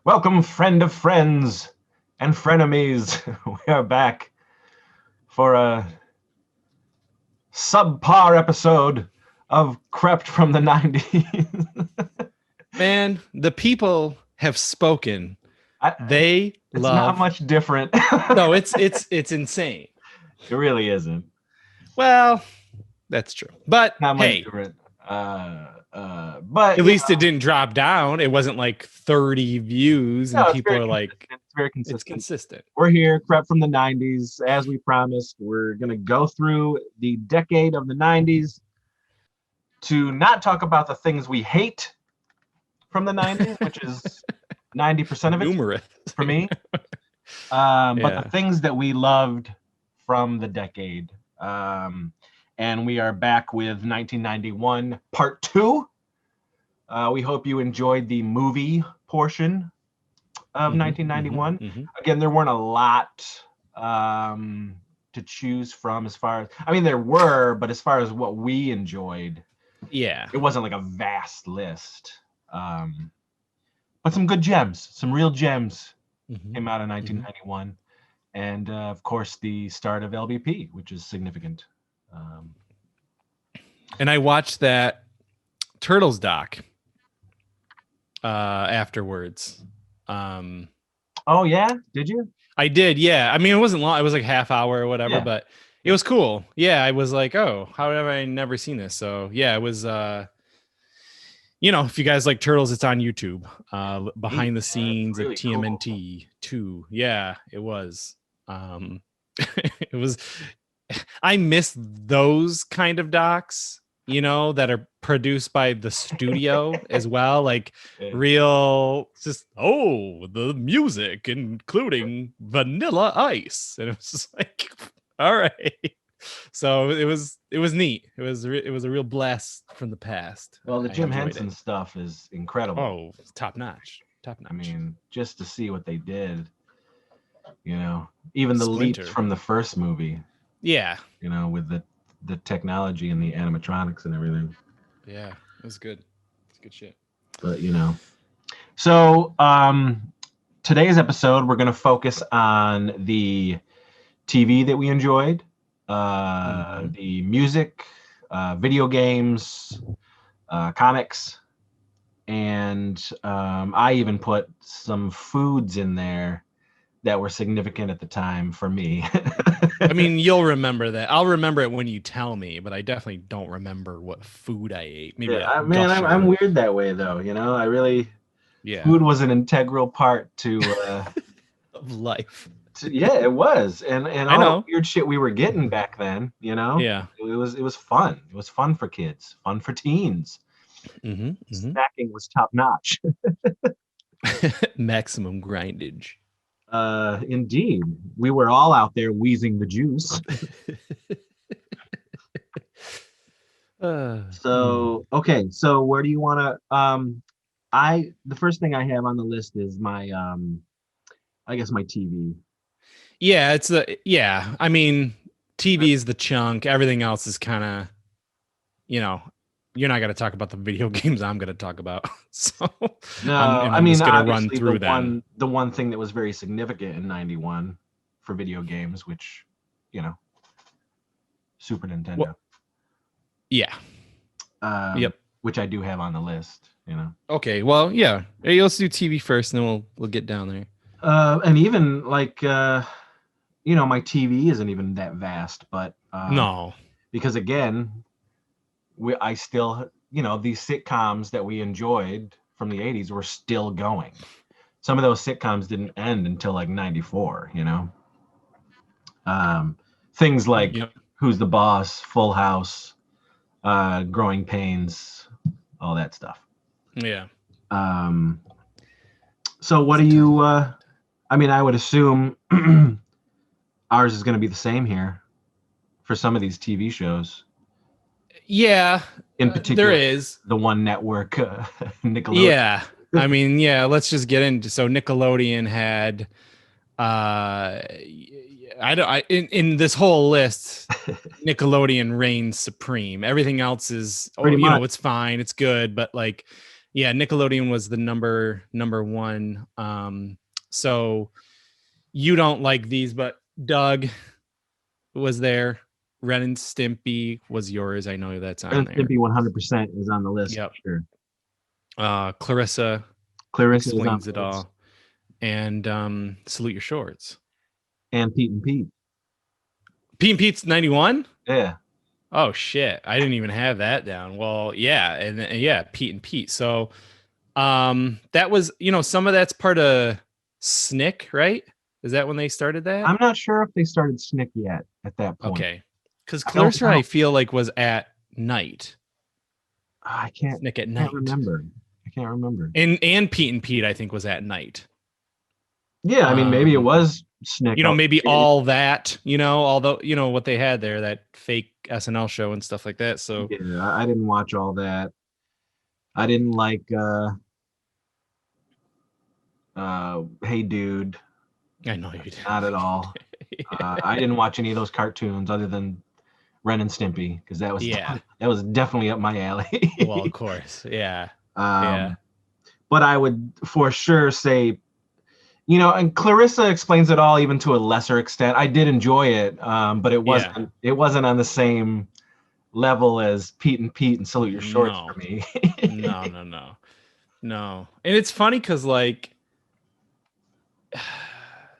Welcome, friend of friends and frenemies. We are back for a subpar episode of Crept from the 90s. Man, the people have spoken. It's not much different. No, it's insane. It really isn't. Well, that's true. But Not much hey, different. But at least it didn't drop down. It wasn't like 30 views and people are like, it's very consistent. It's consistent. We're here, Crept from the 90s. As we promised, we're going to go through the decade of the 90s to not talk about the things we hate from the 90s, which is 90% of it. Numerous. For me. But the things that we loved from the decade. And we are back with 1991 Part 2. We hope you enjoyed the movie portion of 1991. Again, there weren't a lot to choose from as far as, there were, but as far as what we enjoyed, it wasn't like a vast list. But some good gems, some real gems came out in 1991. And of course, the start of LBP, which is significant. And I watched that Turtles doc afterwards. Oh yeah, did you? I did, yeah. It wasn't long. It was like half hour or whatever, but it was cool. Yeah, I was like, oh, how have I never seen this? So yeah, it was. If you guys like Turtles, it's on YouTube. Behind the scenes really of TMNT cool. 2. Yeah, it was. It was. I miss those kind of docs, that are produced by the studio as well. Like real, just, the music, including Vanilla Ice. And it was just like, all right. So it was neat. It was a real blast from the past. Well, the Jim Henson stuff is incredible. Oh, top notch. Just to see what they did, even the leaps from the first movie. Yeah. With the technology and the animatronics and everything. Yeah, it was good. It's good shit. But so today's episode we're going to focus on the TV that we enjoyed, the music, video games, comics, and I even put some foods in there that were significant at the time for me. You'll remember that. I'll remember it when you tell me, but I definitely don't remember what food I ate. Maybe I'm weird that way though. I really, food was an integral part to of life. It was, and all the weird shit we were getting back then. Yeah, it was fun. It was fun for kids, fun for teens. Snacking was top notch. Maximum grindage. Indeed, we were all out there wheezing the juice. So where do you want to? The first thing I have on the list is my, I guess my TV. Yeah, TV is the chunk. Everything else is kind of, you're not going to talk about the video games I'm going to talk about. So no, I'm just going to run through them. The one thing that was very significant in 91 for video games, which, Super Nintendo. Well, yeah. Yep. Which I do have on the list, Okay, well, yeah. Hey, let's do TV first, and then we'll get down there. And even like, my TV isn't even that vast, but no, because again, I still, these sitcoms that we enjoyed from the 80s were still going. Some of those sitcoms didn't end until like 94, things like Who's the Boss, Full House, Growing Pains, all that stuff. Yeah. So what do you, I would assume ours is going to be the same here for some of these TV shows. Yeah, in particular, there is the one network, Nickelodeon. Yeah, let's just get into. So Nickelodeon had, in this whole list, Nickelodeon reigns supreme. Everything else is, it's fine, it's good, but like Yeah, Nickelodeon was the number one. So you don't like these, but Doug was there. Ren and Stimpy was yours. I know that's on there. Stimpy 100% is on the list. Yep. For sure. Clarissa explains it all. And Salute Your Shorts. And Pete and Pete. Pete and Pete's 91? Yeah. Oh shit. I didn't even have that down. Well, yeah, and yeah, Pete and Pete. So that was, some of that's part of Snick, right? Is that when they started that? I'm not sure if they started Snick yet at that point. Okay. Because Clarissa, I feel like, was at night. I can't Snick at night. I can't remember. And Pete and Pete, I think, was at night. Yeah, I mean, maybe it was Snick. Maybe all that, although, what they had there, that fake SNL show and stuff like that. So yeah, I didn't watch all that. I didn't like Hey Dude. I know you did. Not at all. I didn't watch any of those cartoons other than Ren and Stimpy, because that was definitely up my alley. Well, of course, yeah. But I would for sure say, and Clarissa explains it all, even to a lesser extent. I did enjoy it, but it wasn't on the same level as Pete and Salute Your Shorts for me. No. And it's funny because, like,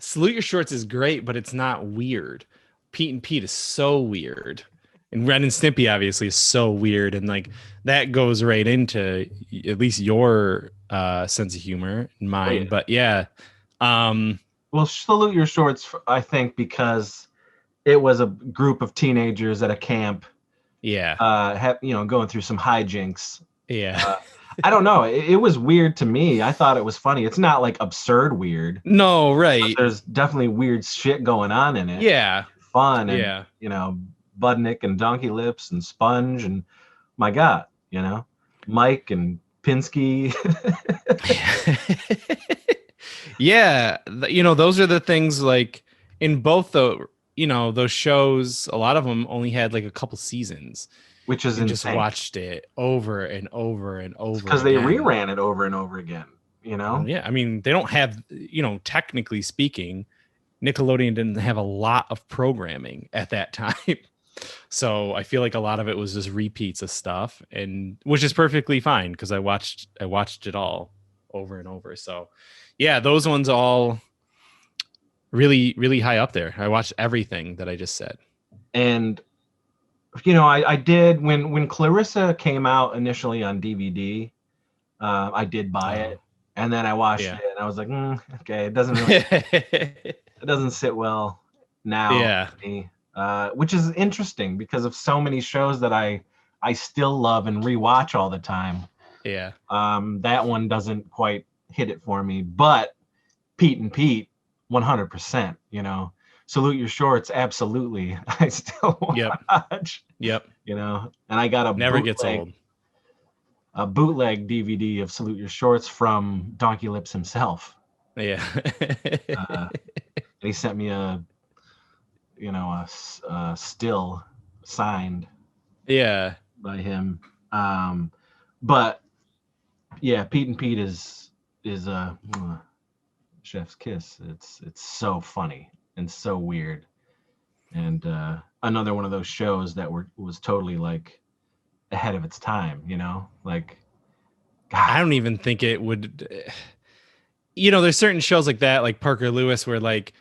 Salute Your Shorts is great, but it's not weird. Pete and Pete is so weird. And Ren and Stimpy obviously is so weird. And like that goes right into at least your sense of humor and mine. Oh, yeah. But yeah. Well, Salute Your Shorts, I think, because it was a group of teenagers at a camp. Yeah. Going through some hijinks. Yeah. I don't know. It was weird to me. I thought it was funny. It's not like absurd weird. No, right. There's definitely weird shit going on in it. Yeah. Fun. And, Budnick and Donkey Lips and Sponge and my God, Mike and Pinsky. Yeah. Those are the things, like, in both those shows, a lot of them only had like a couple seasons. Which is insane. Just watched it over and over and over. Because they reran it over and over again, Yeah, I mean, they don't have, technically speaking, Nickelodeon didn't have a lot of programming at that time. So I feel like a lot of it was just repeats of stuff, and which is perfectly fine because I watched it all over and over. So yeah, those ones all really, really high up there. I watched everything that I just said. And I did when Clarissa came out initially on DVD, I did buy it, and then I watched it, and I was like, okay, it doesn't really, it doesn't sit well now. Yeah. For me. Which is interesting because of so many shows that I still love and rewatch all the time. Yeah. That one doesn't quite hit it for me, but Pete and Pete, 100%. Salute Your Shorts, absolutely. I still watch. Yep. And I got a bootleg DVD of Salute Your Shorts from Donkey Lips himself. Yeah. And he sent me a still signed. Yeah. By him. But yeah, Pete and Pete is a chef's kiss. It's so funny and so weird, and another one of those shows that was totally like ahead of its time. Like, God. I don't even think it would. There's certain shows like that, like Parker Lewis, where like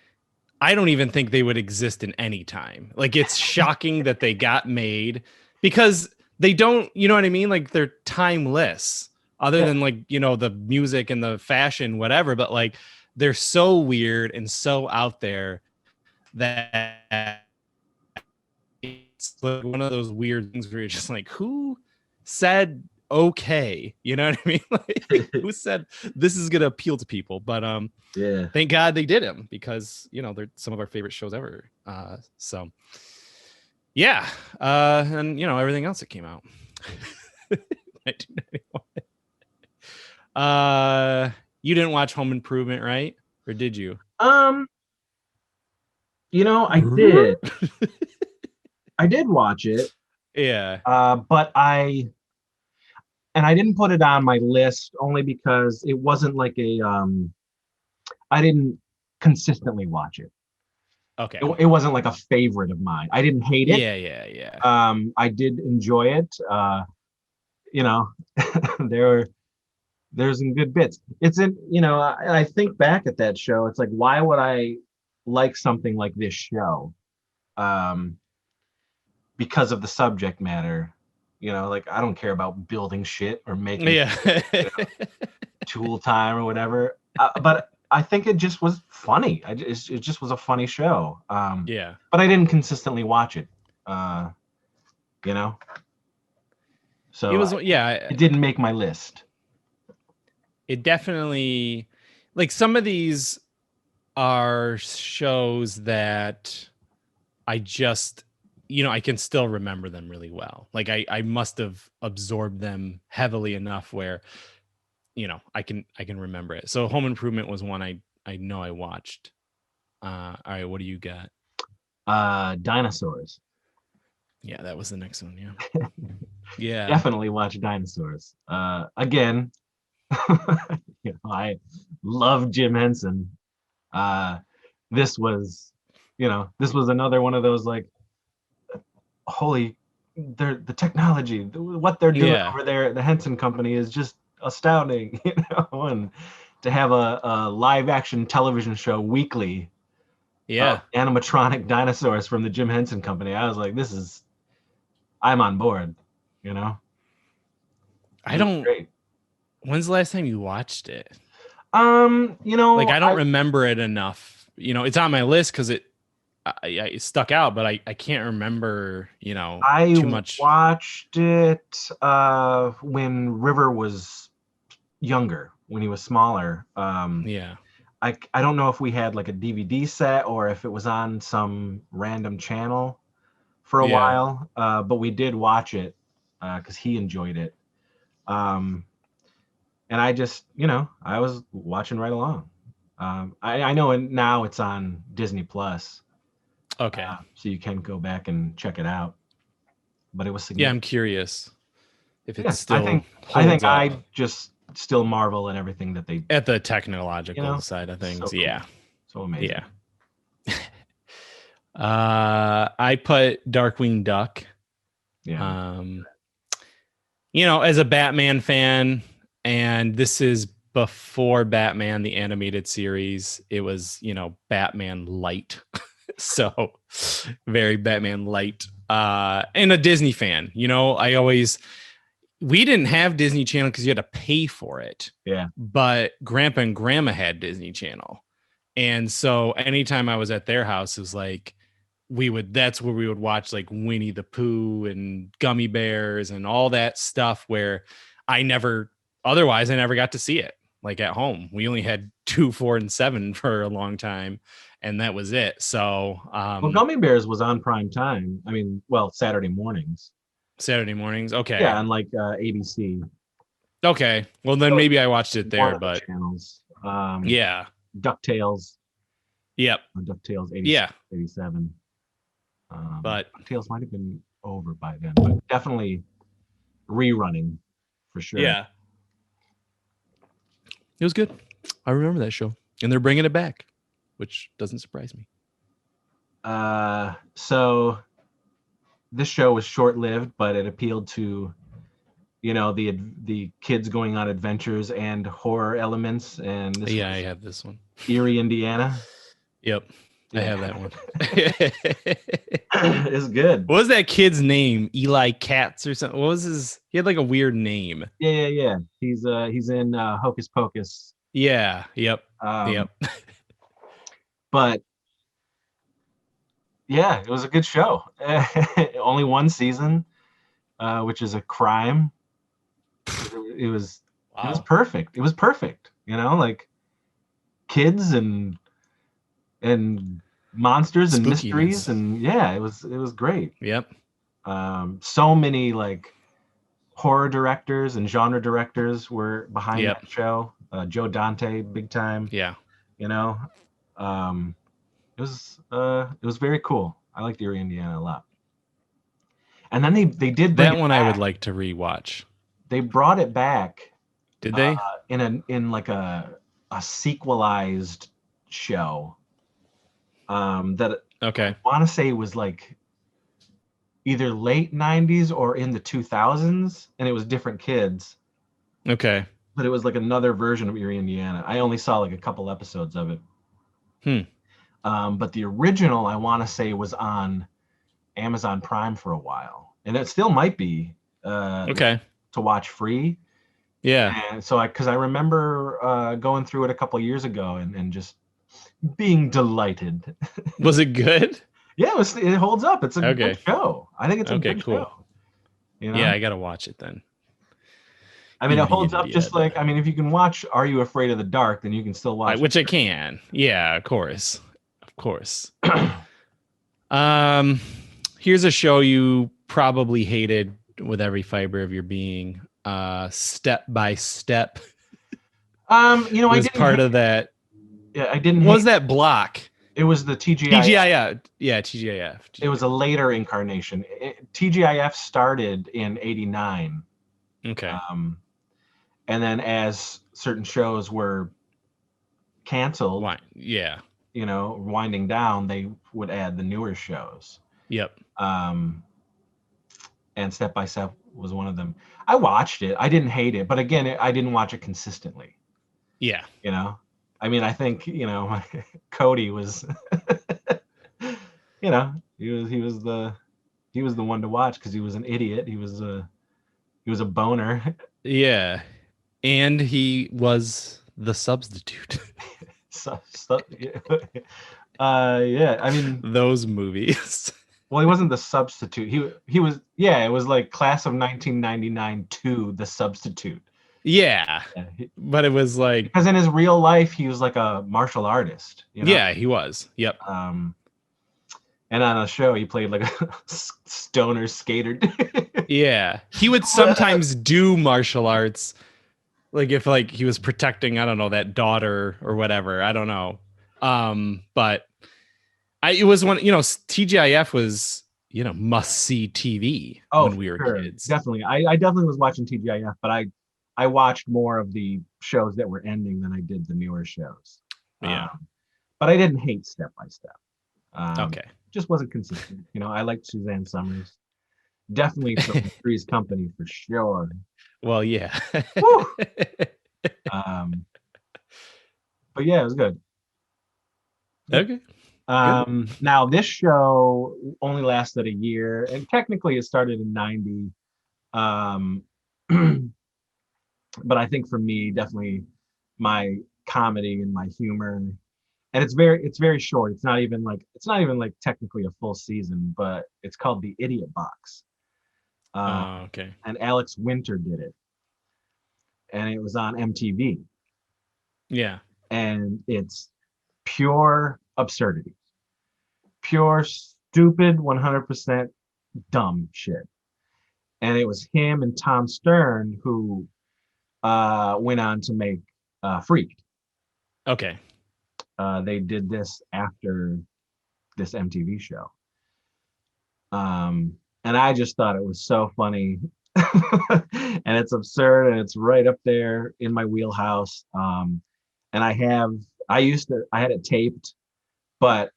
I don't even think they would exist in any time. Like, it's shocking that they got made because they don't. You know what I mean? Like, they're timeless. Other than like the music and the fashion, whatever. But like, they're so weird and so out there that it's like one of those weird things where you're just like, who said okay? You know what I mean? Like, who said this is gonna appeal to people? But thank God they did them because they're some of our favorite shows ever. So yeah, and everything else that came out. 1991. You didn't watch Home Improvement, right? Or did you? I did. I did watch it. Yeah. But I and I didn't put it on my list only because it wasn't like I didn't consistently watch it. Okay. It wasn't like a favorite of mine. I didn't hate it. Yeah. I did enjoy it. You know, there's some good bits. It's in, I think back at that show. It's like, why would I like something like this show? Um, because of the subject matter. Like I don't care about building shit or making Yeah. tool time or whatever. But I think it just was funny. It just was a funny show. Yeah. But I didn't consistently watch it. Uh, you know, It so was, yeah. it didn't make my list. It definitely, like, some of these are shows that I just, I can still remember them really well. Like I must have absorbed them heavily enough where, I can remember it. So Home Improvement was one I know I watched. All right, what do you got? Dinosaurs. Yeah, that was the next one. Yeah. Yeah. Definitely watch Dinosaurs. Again, I love Jim Henson. This was, this was another one of those like, holy, the technology, what they're doing over there at the Henson Company is just astounding, and to have a live action television show weekly, animatronic dinosaurs from the Jim Henson Company. I was like, I'm on board, I don't. Great. When's the last time you watched it? Like I don't remember it enough. It's on my list because it stuck out, but I can't remember, too much. I watched it when River was younger, when he was smaller. Yeah. I don't know if we had like a DVD set or if it was on some random channel for a while, but we did watch it because he enjoyed it. And I just, I was watching right along. I know now it's on Disney Plus. Okay. So you can go back and check it out. But it was significant. Yeah, I'm curious if it's still. I think I just still marvel at everything that they at the technological side of things. So cool. Yeah. So amazing. Yeah. I put Darkwing Duck. Yeah. As a Batman fan, and this is before Batman the animated series, it was, Batman Light. So very Batman Light. And a Disney fan, we didn't have Disney Channel because you had to pay for it. Yeah. But Grandpa and Grandma had Disney Channel. And so anytime I was at their house, it was like, that's where we would watch like Winnie the Pooh and Gummy Bears and all that stuff where I never got to see it like at home. We only had 2, 4, and 7 for a long time. And that was it. So, well, Gummy Bears was on prime time. I mean, Saturday mornings. Okay. Yeah. On like ABC. Okay. Well, then maybe I watched it there, but channels. Yeah. DuckTales. Yep. DuckTales 87. But DuckTales might have been over by then, but definitely rerunning for sure. Yeah. It was good. I remember that show. And they're bringing it back, which doesn't surprise me. So this show was short-lived, but it appealed to, the kids going on adventures and horror elements. And this I have this one. Erie, Indiana. Yep. I have that one. It's good. What was that kid's name? Eli Katz or something? What was his? He had like a weird name. Yeah. He's in Hocus Pocus. Yeah. Yep. Yep. But yeah, it was a good show. Only one season, which is a crime. It was perfect. It was perfect. Like kids and monsters and mysteries, and yeah, it was great. Yep. So many like horror directors and genre directors were behind that show. Joe Dante, big time. Yeah. It was very cool. I liked Erie, Indiana a lot. And then they did that one. I would like to rewatch. they brought it back. Did they? In like a sequelized show. That Okay. I want to say was like either late 90s or in the 2000s, and it was different kids. Okay. But it was like another version of Erie, Indiana. I only saw like a couple episodes of it. But the original, I want to say, was on Amazon Prime for a while, and it still might be Okay. to watch free. Yeah. And so because I remember going through it a couple years ago and just being delighted. Was it good? Yeah, it holds up. It's a Okay. good show. I think it's a good cool. show. You know? Yeah, I gotta watch it then. I mean, it Erie, holds up just Indiana. like, I mean, if you can watch Are You Afraid of the Dark, then you can still watch Which I can. Yeah, of course. Of course. Here's a show you probably hated with every fiber of your being. Step by Step. You know, was part of that. Yeah, I didn't. What was that block? It was the TGIF. TGIF. Yeah, TGIF. It was a later incarnation. TGIF started in '89. Okay. And then as certain shows were canceled, yeah, you know, winding down, they would add the newer shows. Yep. And Step by Step was one of them. I watched it. I didn't hate it, but again, I didn't watch it consistently. Yeah. You know, I mean, I think, you know, Cody was, you know, he was the one to watch because he was an idiot. He was a boner. Yeah. And he was the substitute. Yeah, I mean, those movies. Well, he wasn't the substitute. He was, yeah, it was like Class of 1999 2, The Substitute. Yeah. But it was like, because in his real life he was like a martial artist, you know? Yeah, he was. Yep. And on a show he played like a stoner skater. Yeah. He would sometimes do martial arts, like if like he was protecting, I don't know, that daughter or whatever. I don't know. But it was one, you know, TGIF was, you know, must see TV when we were kids. Definitely. I definitely was watching TGIF, but I watched more of the shows that were ending than I did the newer shows. Yeah. But I didn't hate Step by Step. Okay. Just wasn't consistent. You know, I liked Suzanne Summers. Definitely from Three's Company for sure. Well, yeah. But yeah, it was good. Okay. Now this show only lasted a year, and technically it started in '90. But I think for me, definitely my comedy and my humor, and it's very short. It's not even like technically a full season, but it's called The Idiot Box. Okay. And Alex Winter did it, and it was on MTV. Yeah. And it's pure absurdity, pure stupid, 100% dumb shit. And it was him and Tom Stern who went on to make Freaked. Okay. They did this after this MTV show. And I just thought it was so funny. And it's absurd, and it's right up there in my wheelhouse. And I had it taped, but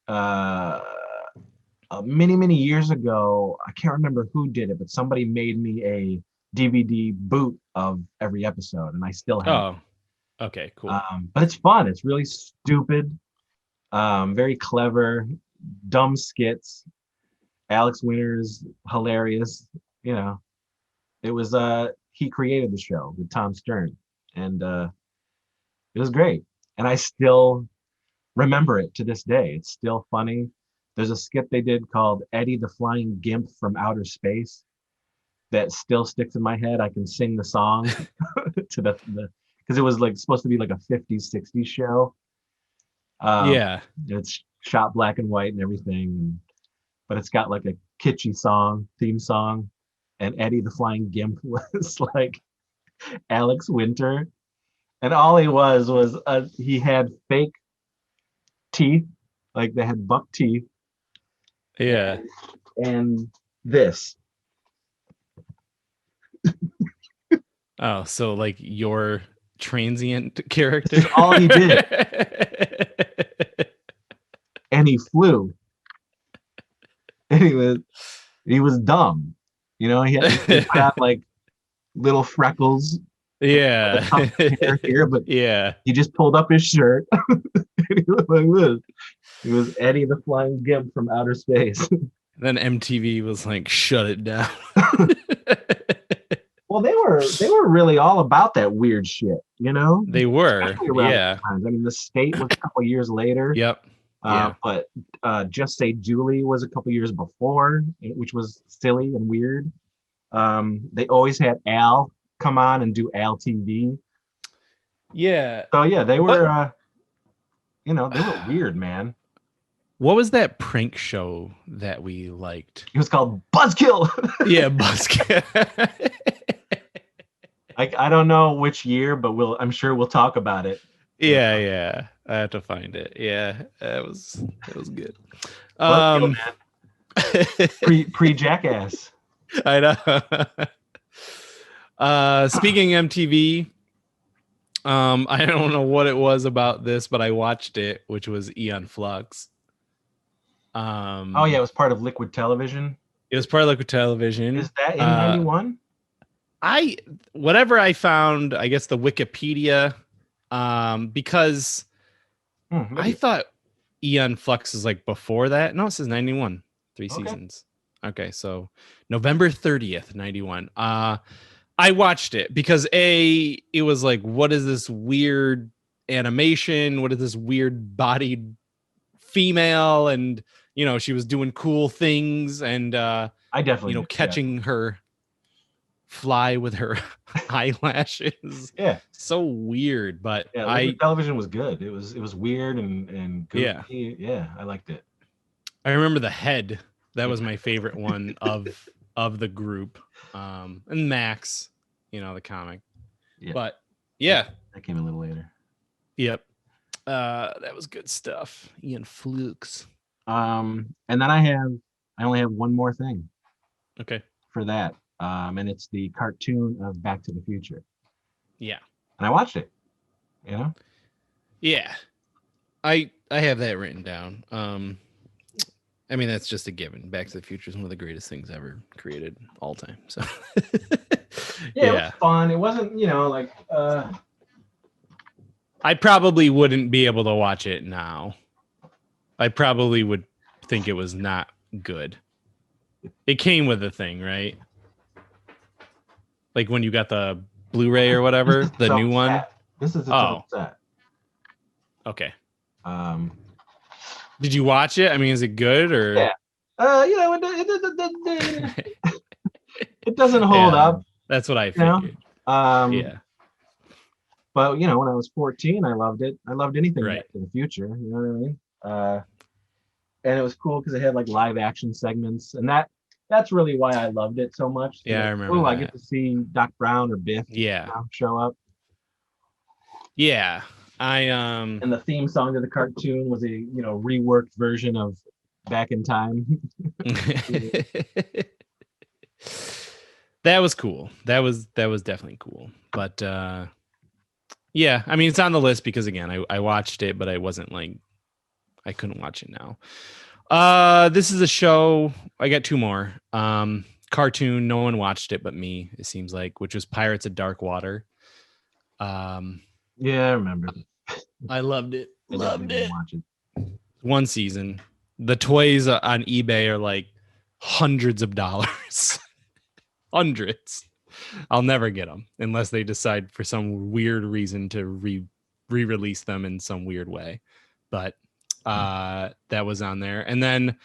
many years ago, I can't remember who did it, but somebody made me a DVD boot of every episode, and I still have it. Okay, cool. But it's fun. It's really stupid, very clever, dumb skits. Alex Winter's hilarious. You know, it was he created the show with Tom Stern, and it was great. And I still remember it to this day. It's still funny. There's a skit they did called Eddie the Flying Gimp from Outer Space that still sticks in my head. I can sing the song to the because it was like supposed to be like a 50s, 60s show. Yeah. It's shot black and white and everything, but it's got like a kitschy theme song, and Eddie the Flying Gimp was like Alex Winter, and all he was he had fake teeth, like they had buck teeth. Yeah. And this. Oh, so like your transient character. This is all he did. And he flew. And he was dumb. You know, he had like little freckles, a Yeah. tuft of hair here, but Yeah. he just pulled up his shirt. And he was like this. He was Eddie the Flying Gimp from outer space. Then MTV was like, shut it down. Well, they were really all about that weird shit, you know? They were. Especially around Yeah. those times. I mean, The State was a couple years later. Yep. Yeah. But Just Say Julie was a couple years before, which was silly and weird. They always had Al come on and do Al TV. Yeah. So yeah, they were, they were weird, man. What was that prank show that we liked? It was called Buzzkill. Yeah, Buzzkill. I don't know which year, but I'm sure we'll talk about it. Yeah. I have to find it. Yeah, it was good. Buzzkill, man. Pre Jackass. I know. Speaking MTV, I don't know what it was about this, but I watched it, which was Eon Flux. Oh yeah, it was part of Liquid Television. It was part of Liquid Television. Is that in 91? Whatever I found, I guess the Wikipedia, because I thought Eon Flux is like before that. No, it says 91, 3 seasons. Okay, so November 30th, 91. I watched it because it was like, what is this weird animation? What is this weird bodied female? And she was doing cool things, and I definitely catching her fly with her eyelashes. Yeah, so weird. But television was good. It was weird and goofy. Yeah, I liked it. I remember the head. That was my favorite one of the group. And Max, the comic. Yeah. But yeah, that came a little later. Yep. That was good stuff. Eon Flux. And then I only have one more thing. Okay. For that. And it's the cartoon of Back to the Future. Yeah. And I watched it. Yeah. I have that written down. I mean, that's just a given. Back to the Future is one of the greatest things ever created all time. So yeah, it was fun. It wasn't, I probably wouldn't be able to watch it now. I probably would think it was not good. It came with the thing, right? Like when you got the Blu-ray or whatever, the new one. This is a set. Okay. Did you watch it? I mean, is it good or? Yeah. It doesn't hold up. That's what I figured. Yeah. But when I was 14, I loved it. I loved anything Back to the Future. You know what I mean? And it was cool because it had like live action segments, and that's really why I loved it so much. Yeah, I remember. I get to see Doc Brown or Biff. Show up. Yeah. And the theme song to the cartoon was a reworked version of Back in Time. That was cool. That was definitely cool. But yeah, I mean, it's on the list because again, I watched it, but I wasn't like, I couldn't watch it now. This is a show. I got two more. Cartoon. No one watched it but me, it seems like, which was Pirates of Dark Water. Yeah, I remember. I loved it. Loved it. Watch it. One season. The toys on eBay are like hundreds of dollars. Hundreds. I'll never get them unless they decide for some weird reason to re-release them in some weird way. But that was on there. And then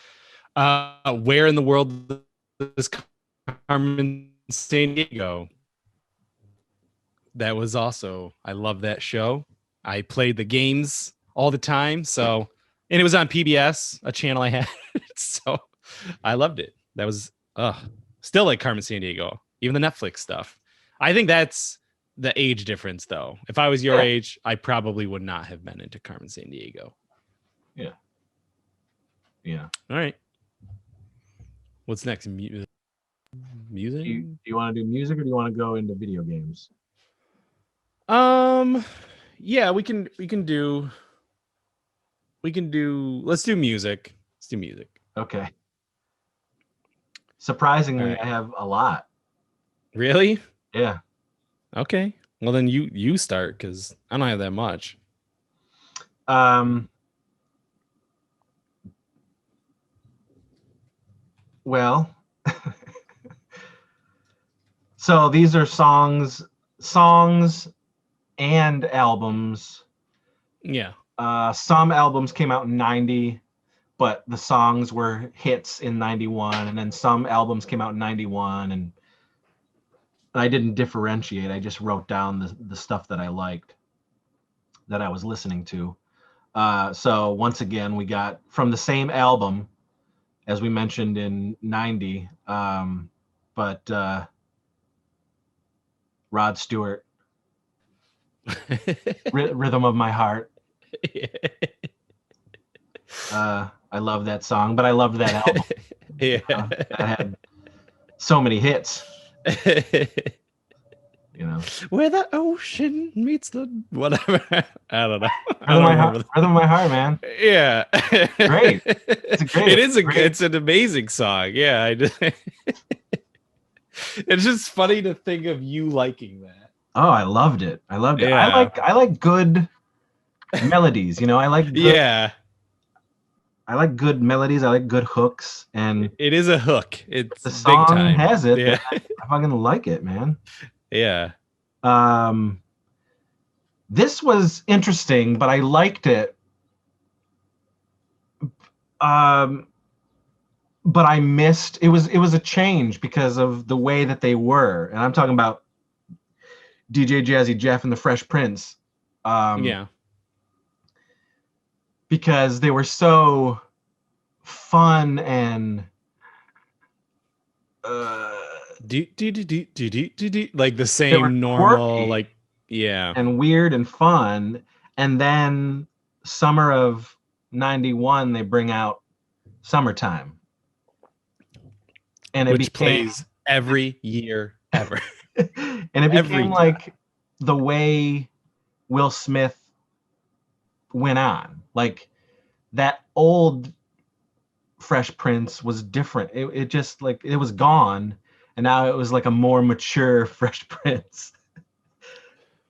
Where in the World is Carmen Sandiego? That was also, I love that show. I played the games all the time. So, and it was on PBS, a channel I had. So I loved it. That was still like Carmen Sandiego, even the Netflix stuff. I think that's the age difference though. If I was your age, I probably would not have been into Carmen Sandiego. Yeah. Yeah. All right. What's next? Music? Do you want to do music or do you want to go into video games? Yeah, let's do music. Let's do music. Okay. Surprisingly, Right. I have a lot. Really? Yeah. Okay. Well, then you start because I don't have that much. Well, so these are songs and albums. Yeah. Some albums came out in 90, but the songs were hits in 91, and then some albums came out in 91, and I didn't differentiate. I just wrote down the stuff that I liked, that I was listening to. So once again, we got from the same album as we mentioned in 90, but Rod Stewart, Rhythm of My Heart. I love that song, but I loved that album. Yeah. That had so many hits. Where the ocean meets the whatever. I don't know. Rhythm of My Heart, man. Yeah. Great. It's an amazing song. Yeah. It's just funny to think of you liking that. Oh, I loved it. Yeah. I like good melodies, I like good, I like good melodies. I like good hooks, and it is a hook. It's the song big time. has it. Yeah. I fucking like it, man. Yeah. This was interesting, but I liked it. But I missed it was a change because of the way that they were, and I'm talking about DJ Jazzy Jeff and the Fresh Prince. Yeah. Because they were so fun and like the same normal, like, yeah, and weird and fun. And then summer of 91, they bring out Summertime, and which plays every year ever. And it became like the way Will Smith went on. Like that old Fresh Prince was different. It just like it was gone, and now it was like a more mature Fresh Prince.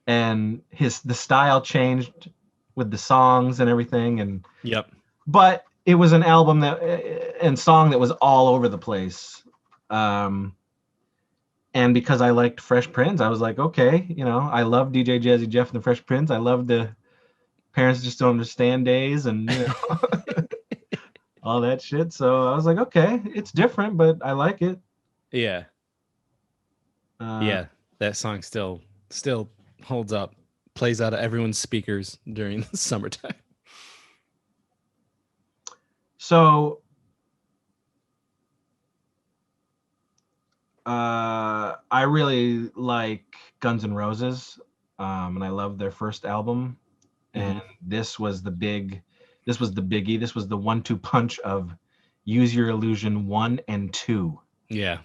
And the style changed with the songs and everything. And yep. But it was an album and song that was all over the place. And because I liked Fresh Prince, I was like, okay, I love DJ Jazzy Jeff and the Fresh Prince. I love the Parents Just Don't Understand days and all that shit. So I was like, okay, it's different, but I like it. Yeah. Yeah, that song still holds up. Plays out of everyone's speakers during the summertime. So I really like Guns N' Roses, and I love their first album. And this was the biggie. This was the 1-2 punch of Use Your Illusion 1 and 2. Yeah.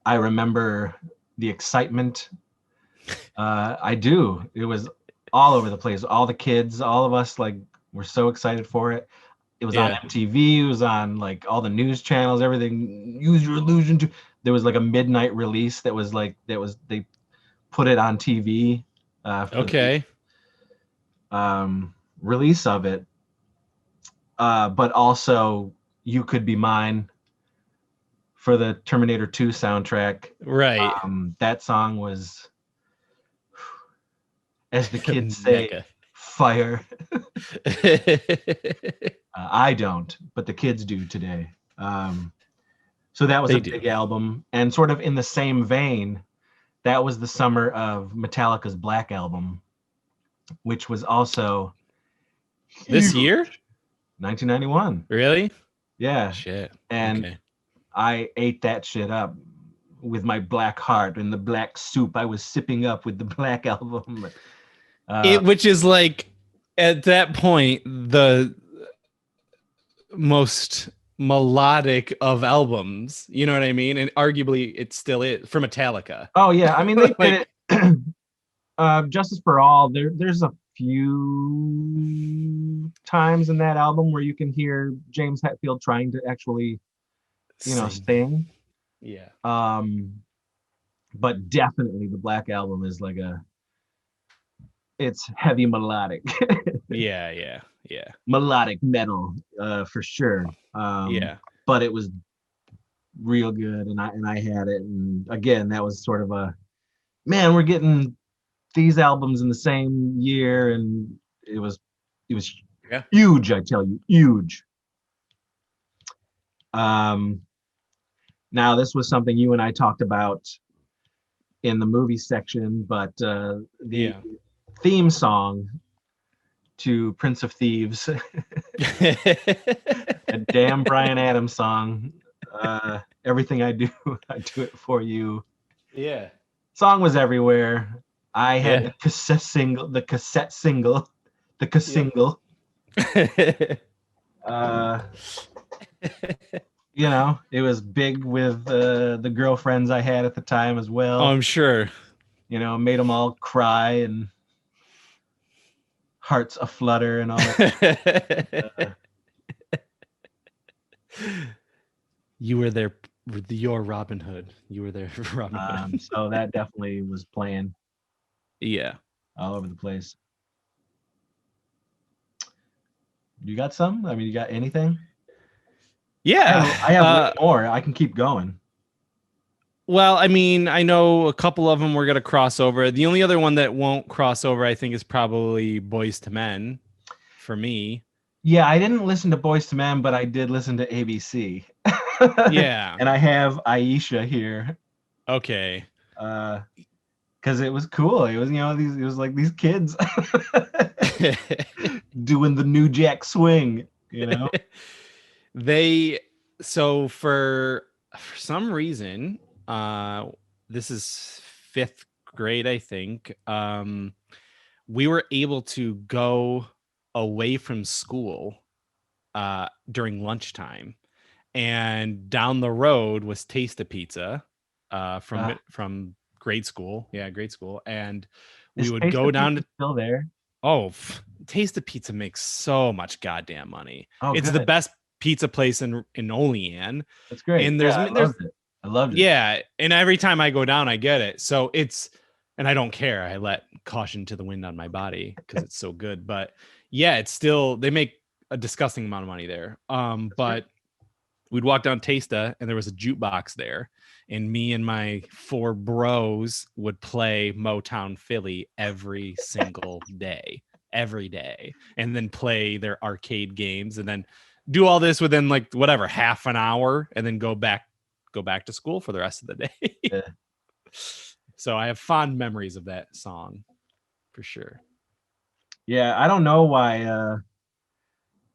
I remember the excitement. I do. It was all over the place. All the kids, all of us, like, were so excited for it. It was on MTV. It was on like all the news channels. Everything. Use Your Illusion 2. There was like a midnight release they put it on TV. For the release of it. But also You Could Be Mine for the Terminator 2 soundtrack. Right. That song was, as the kids say, fire. I don't, but the kids do today. So that was a big album. And sort of in the same vein, that was the summer of Metallica's Black Album, which was also this year, 1991. Really? Yeah. Shit. And I ate that shit up with my black heart and the black soup I was sipping up with the Black Album. Which is like, at that point, the most melodic of albums. You know what I mean? And arguably it still is for Metallica. Oh yeah, I mean they Like, did it. Justice for All. There's a few times in that album where you can hear James Hetfield trying to actually, sing. Yeah. But definitely the Black Album is like it's heavy melodic. Yeah. Melodic metal, for sure. Yeah. But it was real good, and I had it, and again, that was sort of man, we're getting these albums in the same year, and it was Yeah. huge, I tell you, huge. Now this was something you and I talked about in the movie section, but the theme song to Prince of Thieves, a damn Bryan Adams song. Everything I do, I do it for you. Yeah. Song was everywhere. I had the cassette single. It was big with the girlfriends I had at the time as well. Oh, I'm sure. Made them all cry and hearts aflutter and all that. You were there, your Robin Hood. You were there for Robin Hood. So that definitely was playing. Yeah. All over the place. You got some? I mean, you got anything? Yeah. I have way more. I can keep going. Well, I mean, I know a couple of them we're going to cross over. The only other one that won't cross over, I think, is probably Boyz II Men for me. Yeah, I didn't listen to Boyz II Men, but I did listen to ABC. Yeah. And I have Aisha here. Okay. Because it was cool. It was, it was like these kids doing the New Jack Swing, So for some reason, this is 5th grade, I think. We were able to go away from school during lunchtime, and down the road was Taste of Pizza from grade school. Yeah, grade school. And we would go down to still there. Oh, Taste of Pizza makes so much goddamn money. Oh, it's good. The best pizza place in Olean. That's great. And I loved it. Yeah, and every time I go down, I get it. So and I don't care. I let caution to the wind on my body because it's so good. But yeah, it's still, they make a disgusting amount of money there. But we'd walk down Tasta and there was a jukebox there, and me and my 4 bros would play Motown Philly every single day, and then play their arcade games, and then do all this within like whatever half an hour, and then go back to school for the rest of the day. Yeah. So I have fond memories of that song for sure. Yeah, I don't know why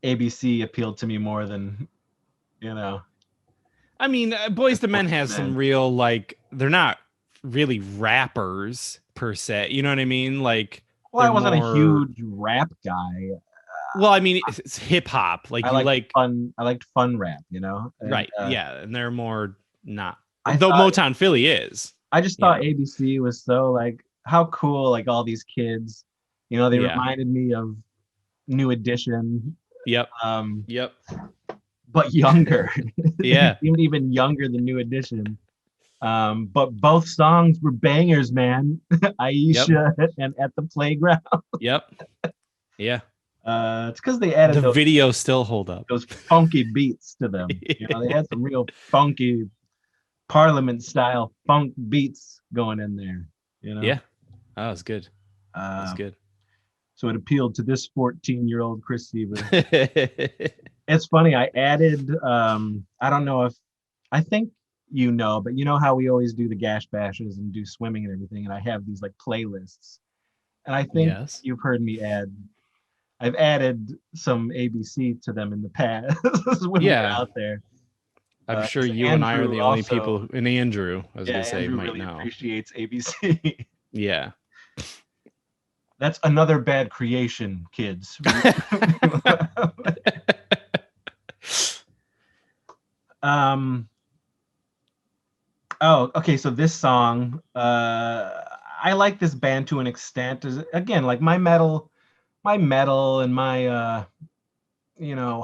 ABC appealed to me more than I mean, Boyz II Men has some real, like, they're not really rappers per se. You know what I mean? Like, well, I wasn't a huge rap guy. Well, I mean, it's hip hop. Like, I liked fun rap, and, right? Yeah, and they're more not. Though Motown Philly is. I just thought ABC was so like, how cool! Like all these kids, they reminded me of New Edition. Yep. Yep. But younger. Yeah. Seemed even younger than New Edition. But both songs were bangers, man. Aisha and At the Playground. Yep. Yeah. It's because they added the video still hold up. Those funky beats to them. They had some real funky Parliament style funk beats going in there. Yeah. That was good. That was good. So it appealed to this 14-year-old Chris Seaver. It's funny. I added, I don't know if, I think but how we always do the gash bashes and do swimming and everything. And I have these like playlists. And I think you've heard me I've added some ABC to them in the past when we're out there. I'm sure you and I are the only people, and Andrew, I was going to say, Andrew might really know. Appreciates ABC. Yeah. That's another bad creation, kids. Oh, okay. So this song, I like this band to an extent. Again, like my metal and my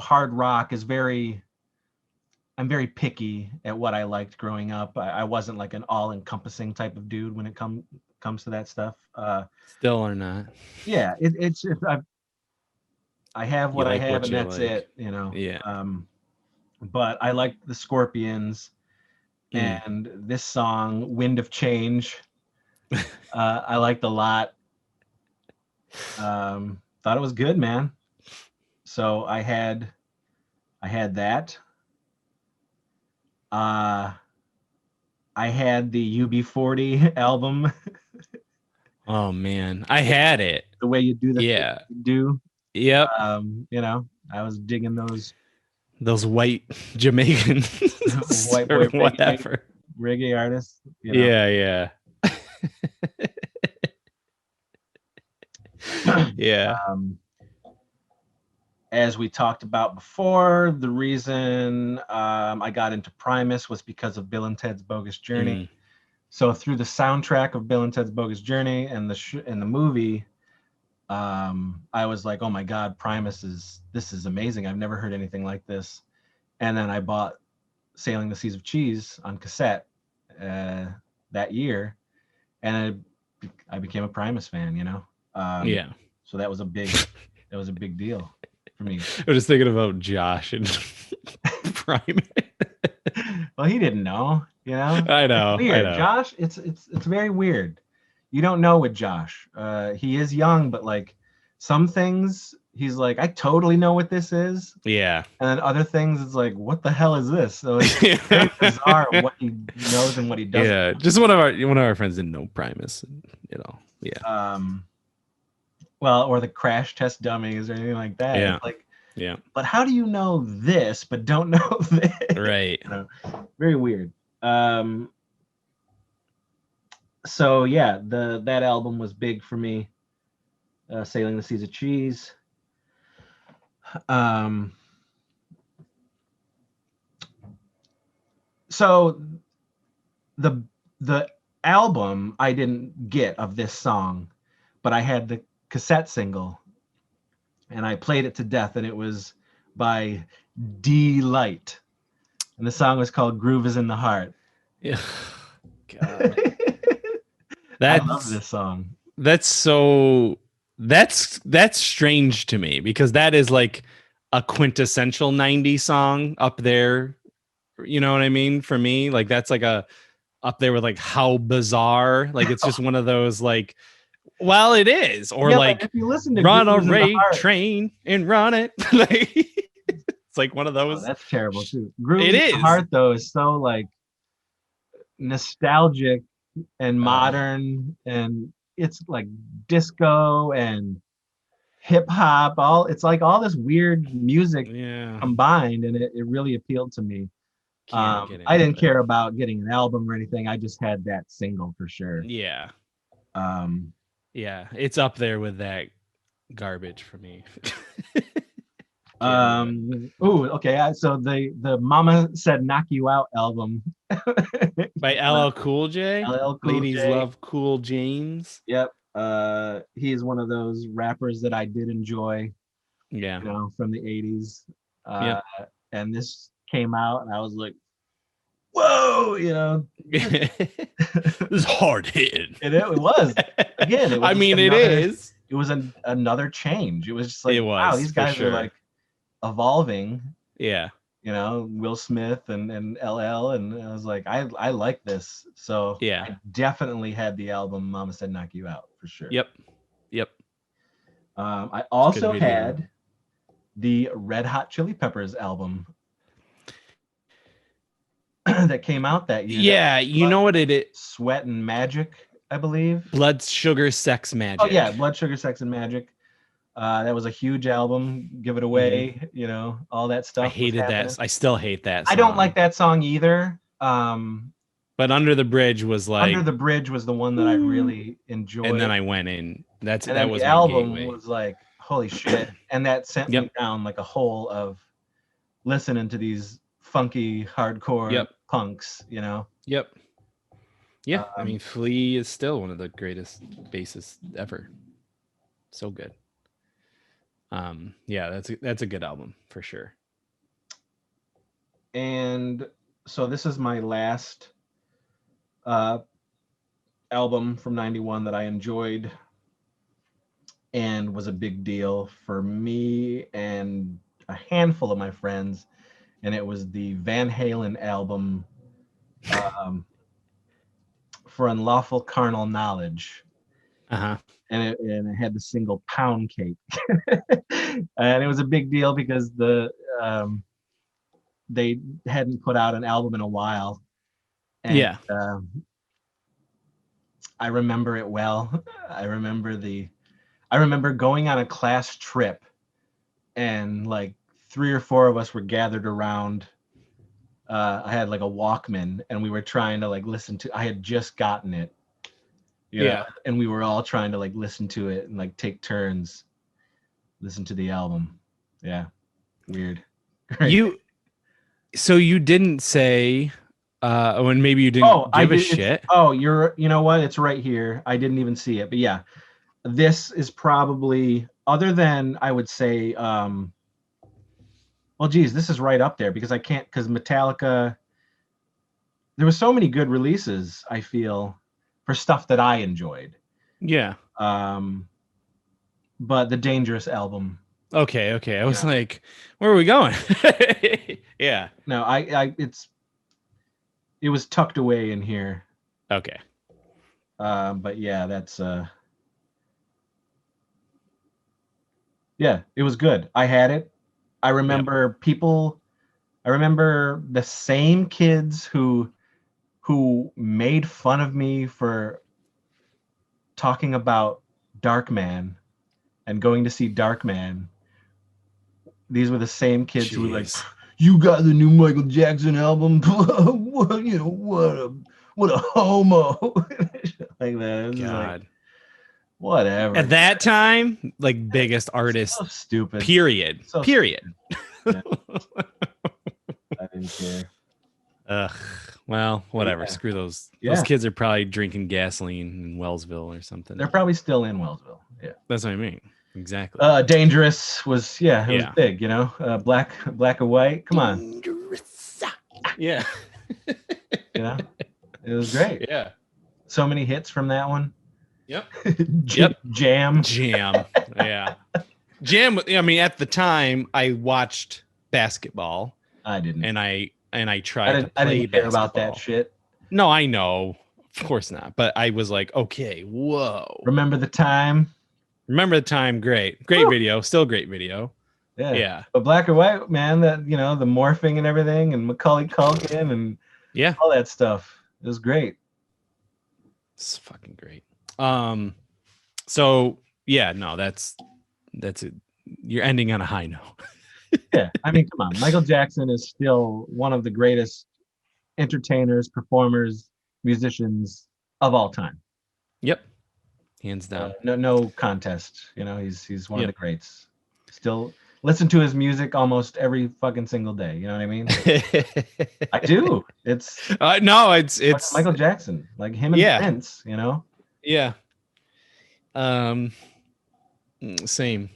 hard rock is very. I'm very picky at what I liked growing up. I wasn't like an all-encompassing type of dude when it comes to that stuff. Still or not? Yeah, it's just I have You what I like have, what and you that's like. it. You know. Yeah. But I like the Scorpions and this song, "Wind of Change." I liked a lot. Thought it was good, man. So I had that. Uh, I had the UB40 album, Oh man, I had it. the way you do the thing Yeah. you do. Yep. I was digging those Those white Jamaicans white or boy whatever. reggae artists. Yeah, yeah. Yeah. As we talked about before, the reason I got into Primus was because of Bill and Ted's Bogus Journey. So through the soundtrack of Bill and Ted's Bogus Journey and the movie, I was like, oh my God, this is amazing. I've never heard anything like this. And then I bought Sailing the Seas of Cheese on cassette that year, and I became a Primus fan. Yeah. So that was a big deal for me. I was just thinking about Josh and Prime. Well, he didn't know, I know. It's weird. I know. Josh, it's very weird. You don't know with Josh. He is young, but like some things he's like, I totally know what this is. Yeah. And then other things it's like, what the hell is this? So it's very bizarre what he knows and what he doesn't. Yeah. Just one of our friends didn't know Primus, yeah. Well, or the crash test dummies or anything like that. Yeah. It's like, yeah. But how do you know this but don't know this? Right. Very weird. So yeah, that album was big for me. Sailing the Seas of Cheese. So the album I didn't get of this song, but I had the cassette single, and I played it to death, and it was by D-Light, and the song was called "Groove Is in the Heart." Yeah. God. I love this song. That's strange to me because that is like a quintessential 90s song up there. You know what I mean? For me, like that's like up there with like How Bizarre. Like it's just one of those like, well, it is. Or like if you listen to Run a Ray Train and Run It. Like, it's like one of those. Oh, that's terrible too. Groove in the Heart though is so like nostalgic and modern, and it's like disco and hip hop. It's like all this weird music combined, and it really appealed to me. I didn't care about getting an album or anything. I just had that single for sure. Yeah. Yeah, it's up there with that garbage for me. Okay. So the Mama Said Knock You Out album by LL Cool J. LL Cool Ladies J. Love Cool James. Yep. He is one of those rappers that I did enjoy. Yeah. From the 80s. And this came out, and I was like, whoa, This is hard hitting. It was. Again, it was it was another change. It was just like, wow, these guys are like evolving. Yeah. Will Smith and LL, and I was like, I like this. So yeah, I definitely had the album Mama Said Knock You Out for sure. Yep. I also had the Red Hot Chili Peppers album that came out that year. Yeah, you know what it is? Sweat and Magic, I believe. Blood, Sugar, Sex, Magic. Oh yeah, Blood, Sugar, Sex, and Magic. That was a huge album. Give It Away, all that stuff. I hated that. I still hate that song. I don't like that song either. But Under the Bridge was like Under the Bridge was the one that I really enjoyed. And then I went in. That was the my album gateway. Was like, holy shit. And that sent me down like a hole of listening to these funky hardcore Yep. punks, you know. Yep. Yeah, I mean, Flea is still one of the greatest bassists ever. So good. Yeah, that's a good album for sure. And so this is my last album from '91 that I enjoyed and was a big deal for me and a handful of my friends, and it was the Van Halen album for Unlawful Carnal Knowledge. Uh-huh. And it had the single Pound Cake. And it was a big deal because they hadn't put out an album in a while. And, yeah. I remember it well. I remember going on a class trip, and like 3 or 4 of us were gathered around. I had like a Walkman, and we were trying to like listen to. I had just gotten it, Yeah. and we were all trying to like listen to it and like take turns, listen to the album. Yeah, weird. So you didn't say, when maybe you didn't give a shit. You know what? It's right here. I didn't even see it, but yeah, this is probably, other than I would say, well, geez, this is right up there because Metallica, there were so many good releases, I feel, for stuff that I enjoyed. Yeah. But the Dangerous album. Okay. I was like, where are we going? Yeah. No, it was tucked away in here. Okay. But yeah, that's yeah, it was good. I had it. I remember the same kids who made fun of me for talking about Darkman and going to see Darkman. These were the same kids who were like, "You got the new Michael Jackson album? what a homo!" Like that. It was God. like, whatever. At that time, like biggest artist. So stupid. Period. Period. Yeah. I didn't care. Ugh. Well, whatever. Yeah. Screw those. Yeah. Those kids are probably drinking gasoline in Wellsville or something. They're probably still in Wellsville. Yeah. That's what I mean. Exactly. Dangerous was was big, you know. Black or white. Come on. Dangerous. Yeah. You know, it was great. Yeah. So many hits from that one. Yep. Jam. Yeah. Jam. I mean, at the time, I watched basketball. I didn't. And I tried to play I didn't care basketball. about that shit. No, I know. Of course not. But I was like, okay, whoa. Remember the time? Great video. Still great video. Yeah. But Black or White, man, that, you know, the morphing and everything, and Macaulay Culkin and all that stuff. It was great. It's fucking great. So yeah, no, that's it. You're ending on a high note. Yeah, I mean, come on. Michael Jackson is still one of the greatest entertainers, performers, musicians of all time. Yep. Hands down. No contest. You know, he's one of the greats. Still listen to his music almost every fucking single day. You know what I mean? I do. It's no, it's Michael Jackson, like him and Prince. You know? Yeah. Same.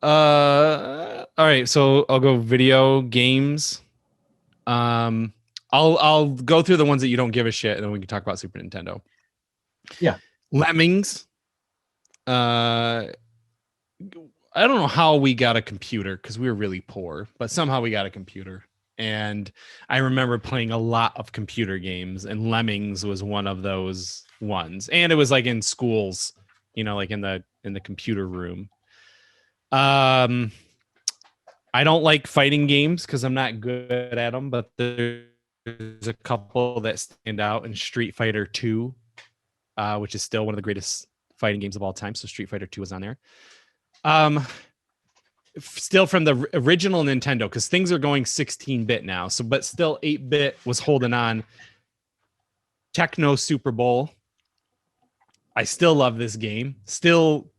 All right, so I'll go video games. I'll go through the ones that you don't give a shit, and then we can talk about Super Nintendo. Yeah. Lemmings. I don't know how we got a computer because we were really poor, but somehow we got a computer. And I remember playing a lot of computer games, and Lemmings was one of those ones. And it was like in schools, you know, like in the computer room. I don't like fighting games because I'm not good at them, but there's a couple that stand out in Street Fighter 2, which is still one of the greatest fighting games of all time. So Street Fighter 2 is on there. Still from the original Nintendo, because things are going 16-bit now. So, but still 8-bit was holding on. Techno Super Bowl. I still love this game. Still,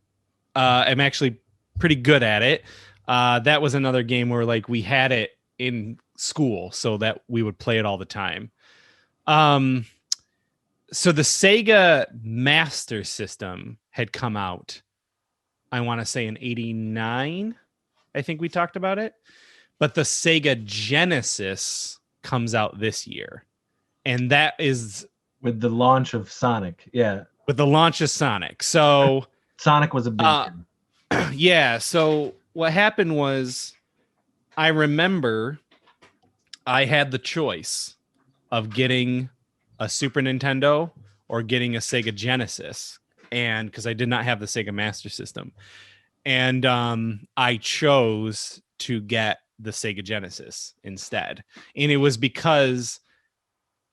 I'm actually pretty good at it. That was another game where like we had it in school so that we would play it all the time. So the Sega Master System had come out, I want to say in 89. I think we talked about it. But the Sega Genesis comes out this year. And that is with the launch of Sonic. Yeah. With the launch of Sonic. So Sonic was a big yeah. So what happened was, I remember I had the choice of getting a Super Nintendo or getting a Sega Genesis, and because I did not have the Sega Master System, and I chose to get the Sega Genesis instead. And it was because,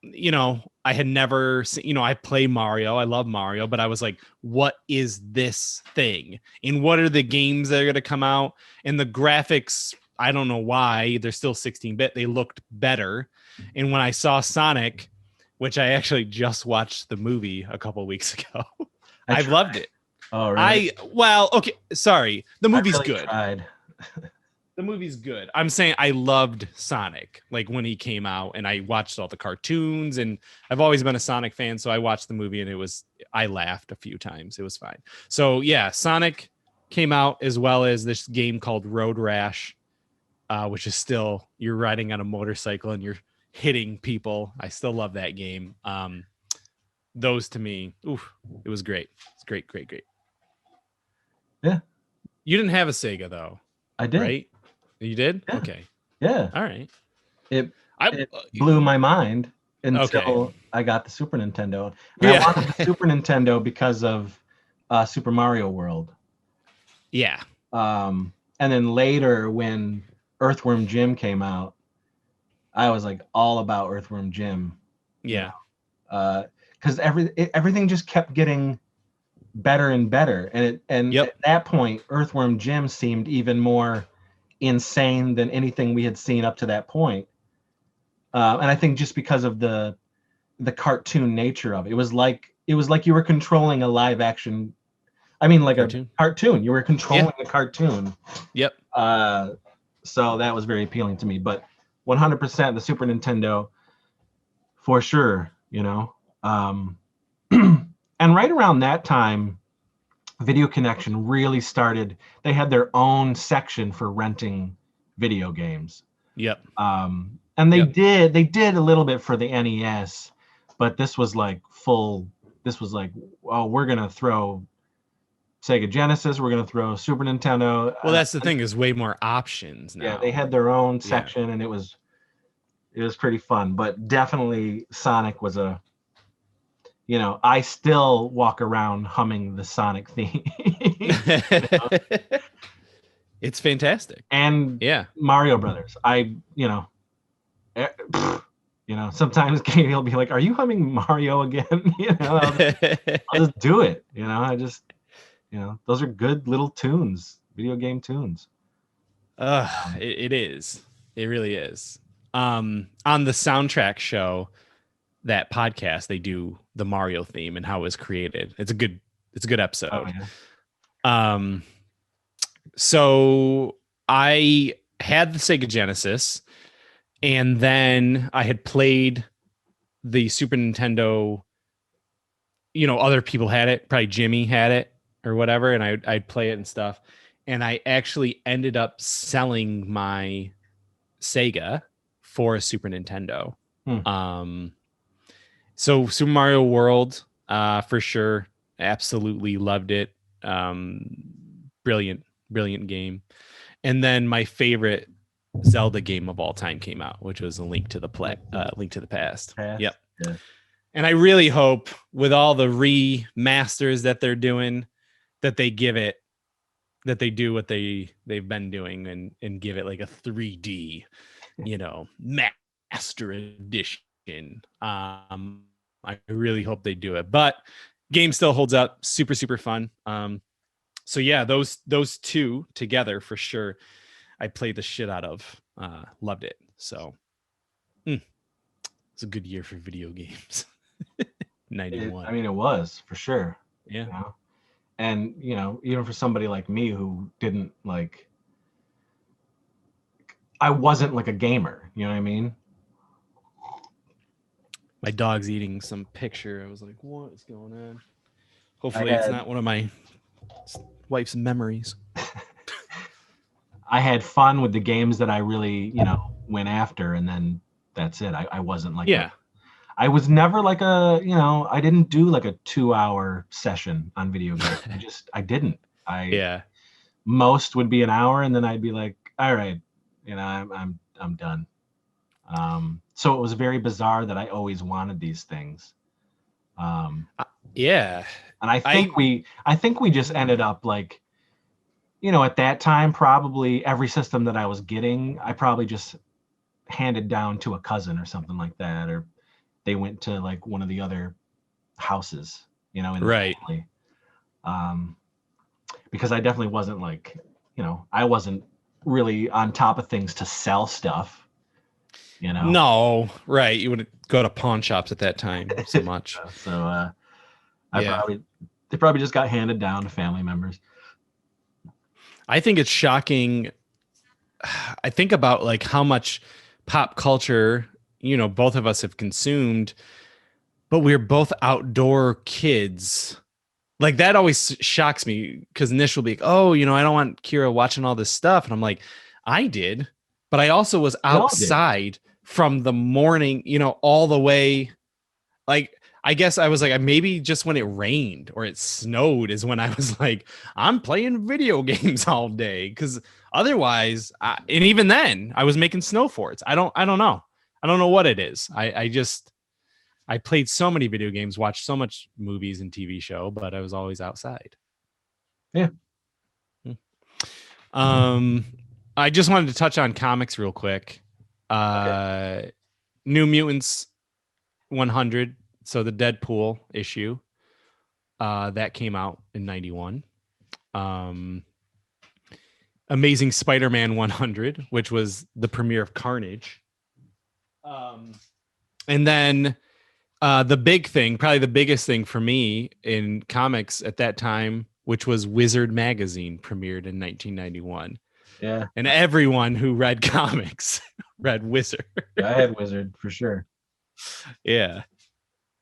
you know, I had never seen, you know, I play Mario, I love Mario, but I was like, what is this thing? And what are the games that are going to come out? And the graphics, I don't know why, they're still 16-bit. They looked better. And when I saw Sonic, which I actually just watched the movie a couple weeks ago, I loved it. Oh, really? Okay, sorry. The movie's good. Tried. The movie's good. I'm saying I loved Sonic, like when he came out, and I watched all the cartoons, and I've always been a Sonic fan, so I watched the movie, and I laughed a few times. It was fine. So yeah, Sonic came out, as well as this game called Road Rash, which is still, you're riding on a motorcycle and you're hitting people. I still love that game. Those to me, it was great. It's great. Yeah. You didn't have a Sega though. I did. Right? You did? Yeah. Okay. Yeah. All right. It blew my mind until I got the Super Nintendo. And I wanted the Super Nintendo because of Super Mario World. Yeah. And then later when Earthworm Jim came out, I was like all about Earthworm Jim. Yeah. Because everything just kept getting better and better. And at that point, Earthworm Jim seemed even more insane than anything we had seen up to that point. And I think just because of the cartoon nature of it, it was like you were controlling a live action. I mean, like cartoon. A cartoon. You were controlling a cartoon. Yep. So that was very appealing to me. But 100% the Super Nintendo, for sure. You know. And right around that time, Video Connection really started. They had their own section for renting video games. Yep. And they did a little bit for the NES, but this was like we're gonna throw Sega Genesis, we're gonna throw Super Nintendo. Well, that's the thing, is way more options now. Yeah, they had their own section, and it was pretty fun. But definitely Sonic was a, you know, I still walk around humming the Sonic theme. It's fantastic. And Mario Brothers. Sometimes Katie will be like, "Are you humming Mario again?" You know, I'll just do it. You know, those are good little tunes, video game tunes. It is. It really is. On the soundtrack show, that podcast, they do the Mario theme and how it was created. It's a good episode. Oh, yeah. So I had the Sega Genesis, and then I had played the Super Nintendo. You know, other people had it. Probably Jimmy had it or whatever, and I'd play it and stuff. And I actually ended up selling my Sega for a Super Nintendo. So Super Mario World, for sure, absolutely loved it. Brilliant game. And then my favorite Zelda game of all time came out, which was A Link to the Past. Yep. Yeah. And I really hope, with all the remasters that they're doing, that they do what they've been doing and give it like a 3D, you know, master edition. I really hope they do it, but game still holds up. Super, super fun. So yeah, those two together for sure, I played the shit out of. Loved it. So it's a good year for video games. 91. It was for sure. Yeah. You know? And even for somebody like me who didn't like, I wasn't like a gamer. You know what I mean? My dog's eating some picture. I was like, what is going on? Hopefully it's not one of my wife's memories. I had fun with the games that I really, went after, and then that's it. I wasn't like I was never like I didn't do like a 2-hour session on video games. I didn't. Most would be an hour, and then I'd be like, all right, I'm done. So it was very bizarre that I always wanted these things. And I think we just ended up like, at that time, probably every system that I was getting, I probably just handed down to a cousin or something like that, or they went to like one of the other houses, in the family. Because I definitely wasn't like, I wasn't really on top of things to sell stuff, No, right. You wouldn't go to pawn shops at that time so much. So they probably just got handed down to family members. I think it's shocking. I think about like how much pop culture, both of us have consumed, but we're both outdoor kids. Like that always shocks me because Nish will be like, oh, I don't want Kira watching all this stuff. And I'm like, I did, but I also was outside from the morning, all the way. Like, I guess I was like, maybe just when it rained or it snowed is when I was like, I'm playing video games all day. Cause otherwise, and even then I was making snow forts. I don't know. I don't know what it is. I played so many video games, watched so much movies and TV show, but I was always outside. Yeah. I just wanted to touch on comics real quick. New Mutants 100. So the Deadpool issue that came out in 91. Amazing Spider-Man 100, which was the premiere of Carnage. And then the big thing, probably the biggest thing for me in comics at that time, which was Wizard magazine, premiered in 1991. Yeah. And everyone who read comics read Wizard. I had Wizard for sure. Yeah.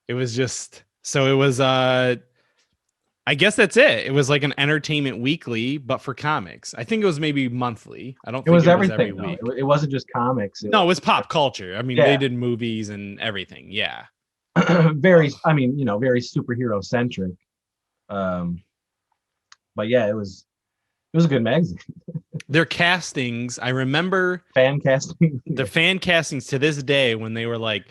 It was just, so it was, I guess that's it. It was like an Entertainment Weekly, but for comics. I think it was maybe monthly. I don't think it was every week. It wasn't just comics. It was pop culture. I mean, they did movies and everything. Yeah. Very superhero centric. But yeah, it was a good magazine. Their castings, I remember fan casting. The fan castings to this day when they were like,